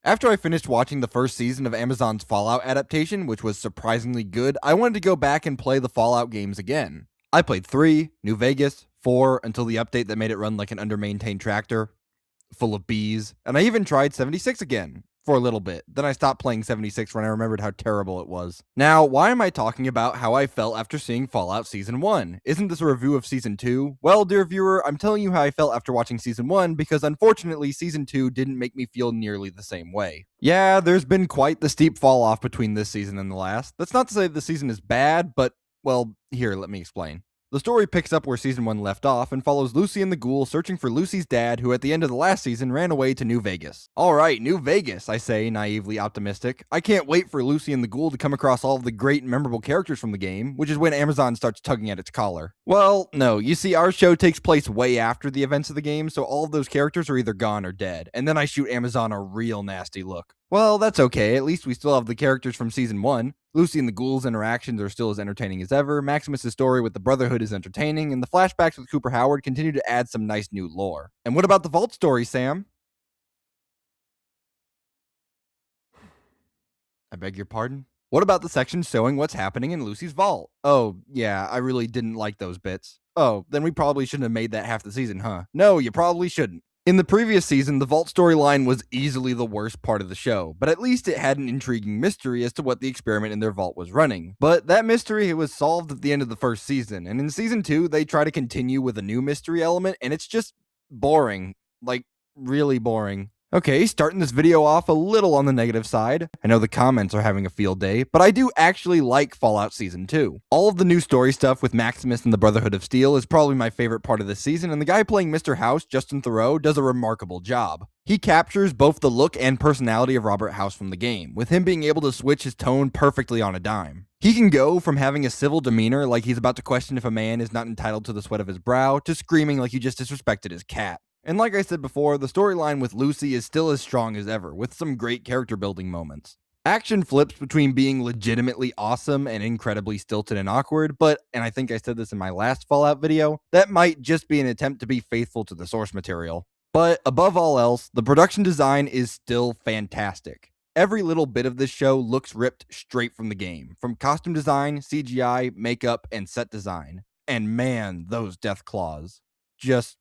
After I finished watching the first season of Amazon's Fallout adaptation, which was surprisingly good, I wanted to go back and play the Fallout games again. I played 3, New Vegas, 4, until the update that made it run like an under-maintained tractor, full of bees, and I even tried 76 again for a little bit. Then I stopped playing 76 when I remembered how terrible it was. Now, why am I talking about how I felt after seeing Fallout Season 1? Isn't this a review of Season 2? Well, dear viewer, I'm telling you how I felt after watching Season 1 because unfortunately Season 2 didn't make me feel nearly the same way. Yeah, there's been quite the steep fall off between this season and the last. That's not to say the season is bad, but, well, here, let me explain. The story picks up where Season 1 left off and follows Lucy and the Ghoul searching for Lucy's dad, who at the end of the last season ran away to New Vegas. Alright, New Vegas, I say, naively optimistic. I can't wait for Lucy and the Ghoul to come across all of the great and memorable characters from the game, which is when Amazon starts tugging at its collar. Well, no, you see, our show takes place way after the events of the game, so all of those characters are either gone or dead, and then I shoot Amazon a real nasty look. Well, that's okay, at least we still have the characters from Season 1. Lucy and the Ghoul's interactions are still as entertaining as ever, Maximus' story with the Brotherhood is entertaining, and the flashbacks with Cooper Howard continue to add some nice new lore. And what about the Vault story, Sam? I beg your pardon? What about the sections showing what's happening in Lucy's vault? Oh, yeah, I really didn't like those bits. Oh, then we probably shouldn't have made that half the season, huh? No, you probably shouldn't. In the previous season, the Vault storyline was easily the worst part of the show, but at least it had an intriguing mystery as to what the experiment in their vault was running. But that mystery was solved at the end of the first season, and in season 2, they try to continue with a new mystery element, and it's just boring. Like, really boring. Okay, starting this video off a little on the negative side. I know the comments are having a field day, but I do actually like Fallout Season 2. All of the new story stuff with Maximus and the Brotherhood of Steel is probably my favorite part of this season, and the guy playing Mr. House, Justin Theroux, does a remarkable job. He captures both the look and personality of Robert House from the game, with him being able to switch his tone perfectly on a dime. He can go from having a civil demeanor like he's about to question if a man is not entitled to the sweat of his brow, to screaming like you just disrespected his cat. And like I said before, the storyline with Lucy is still as strong as ever, with some great character building moments. Action flips between being legitimately awesome and incredibly stilted and awkward, but, and I think I said this in my last Fallout video, that might just be an attempt to be faithful to the source material. But above all else, the production design is still fantastic. Every little bit of this show looks ripped straight from the game, from costume design, CGI, makeup, and set design. And man, those death claws. Just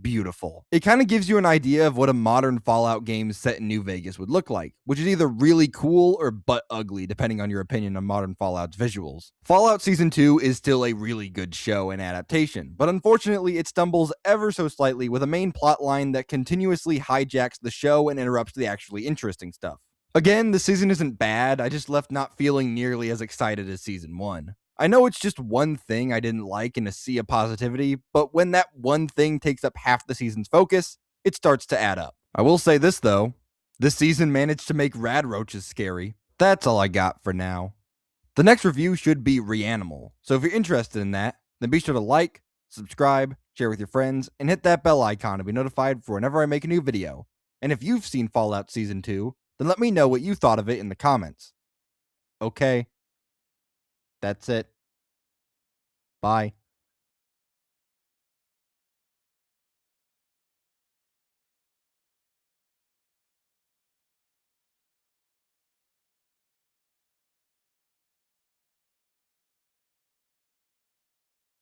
beautiful. It kind of gives you an idea of what a modern Fallout game set in New Vegas would look like, which is either really cool or butt ugly, depending on your opinion on modern Fallout's visuals. Fallout Season 2 is still a really good show and adaptation, but unfortunately it stumbles ever so slightly with a main plot line that continuously hijacks the show and interrupts the actually interesting stuff. Again, the season isn't bad, I just left not feeling nearly as excited as Season 1. I know it's just one thing I didn't like in a sea of positivity, but when that one thing takes up half the season's focus, it starts to add up. I will say this though, this season managed to make rad roaches scary. That's all I got for now. The next review should be Reanimal, so if you're interested in that, then be sure to like, subscribe, share with your friends, and hit that bell icon to be notified for whenever I make a new video. And if you've seen Fallout Season 2, then let me know what you thought of it in the comments. Okay. That's it. Bye.